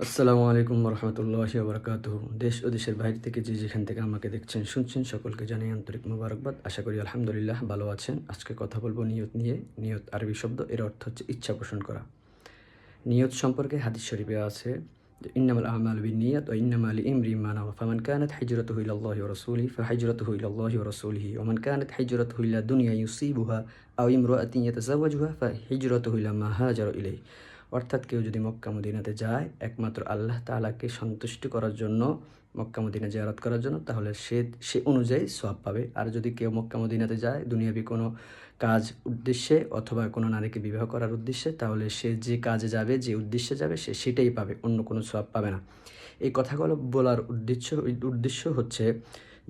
আসসালামু আলাইকুম রহমতুল্লাহি ওবরাকাতুহু। দেশ ও দেশের বাইরে থেকে যে যেখান থেকে আমাকে দেখছেন শুনছেন সকলকে জানাই আন্তরিক মোবারকবাদ। আশা করি আলহামদুলিল্লাহ ভালো আছেন। আজকে কথা বলবো নিয়ত নিয়ে। নিয়ত আরবি শব্দ, এর অর্থ হচ্ছে ইচ্ছা পোষণ করা। নিয়ত সম্পর্কে হাদিস শরীফে আছে যে ইন্নামাল আমালু বিন্নিয়াত ওয়া ইন্নামা লিইমরিইম মা নাওয়া ফামান কানাত হিজরাতুহু ইলাল্লাহি ওয়া রাসূলিহি ফাহিজরাতুহু ইলাল্লাহি ওয়া রাসূলিহি ওয়া মান কানাত হিজরাতুহু ইলা দুনিয়া ইউসিবুহা আও ইমরাআতিন ইয়াতাযাওয়াজুহা ফাহিজরাতুহু ইলা মা হাজারা ইলাইহি। অর্থাৎ কেউ যদি মক্কা মদিনাতে যায় একমাত্র আল্লাহ তাআলাকে সন্তুষ্ট করার জন্য, মক্কা মদিনা জিয়ারত করার জন্য, তাহলে সে অনুযায়ী সওয়াব পাবে। আর যদি কেউ মক্কা মদিনাতে যায় দুনিয়াবি কোনো কাজ উদ্দেশ্যে অথবা কোনো নারীকে বিবাহ করার উদ্দেশ্যে, তাহলে সে যে কাজে যাবে, যে উদ্দেশ্যে যাবে, সে সেটাই পাবে, অন্য কোনো সওয়াব পাবে না। এই কথাগুলো বলার উদ্দেশ্য হচ্ছে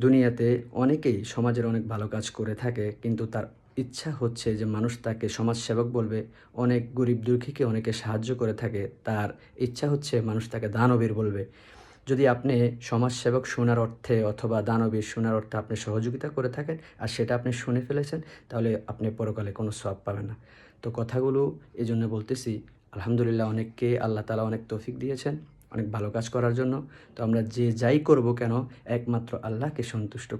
দুনিয়াতে অনেকেই সমাজের অনেক ভালো কাজ করে থাকে, কিন্তু তার ইচ্ছা হচ্ছে যে মানুষ তাকে সমাজসেবক বলবে। অনেক গরিব দুঃখীকে অনেকে সাহায্য করে থাকে, তার ইচ্ছা হচ্ছে মানুষ তাকে দানবীর বলবে। যদি আপনি সমাজসেবক শোনার অর্থে অথবা দানবীর শোনার অর্থে আপনি সহযোগিতা করে থাকেন আর সেটা আপনি শুনে ফেলেছেন, তাহলে আপনি পরকালে কোনো সওয়াব পাবেন না। তো কথাগুলো এই জন্য বলতেছি, আলহামদুলিল্লাহ অনেককে আল্লাহ তাআলা অনেক তৌফিক দিয়েছেন অনেক ভালো কাজ করার জন্য। তো আমরা যে যাই করব কেন একমাত্র আল্লাহকে সন্তুষ্ট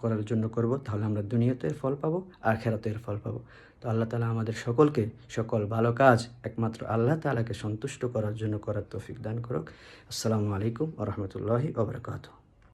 করার জন্য করব, তাহলে আমরা দুনিয়াতে এর ফল পাবো, আখিরাতে এর ফল পাবো। তো আল্লাহ তাআলা আমাদের সকলকে সকল ভালো কাজ একমাত্র আল্লাহ তাআলাকে সন্তুষ্ট করার জন্য করার তৌফিক দান করুক। আসসালামু আলাইকুম ওয়া রাহমাতুল্লাহি ওয়া বারাকাতুহু।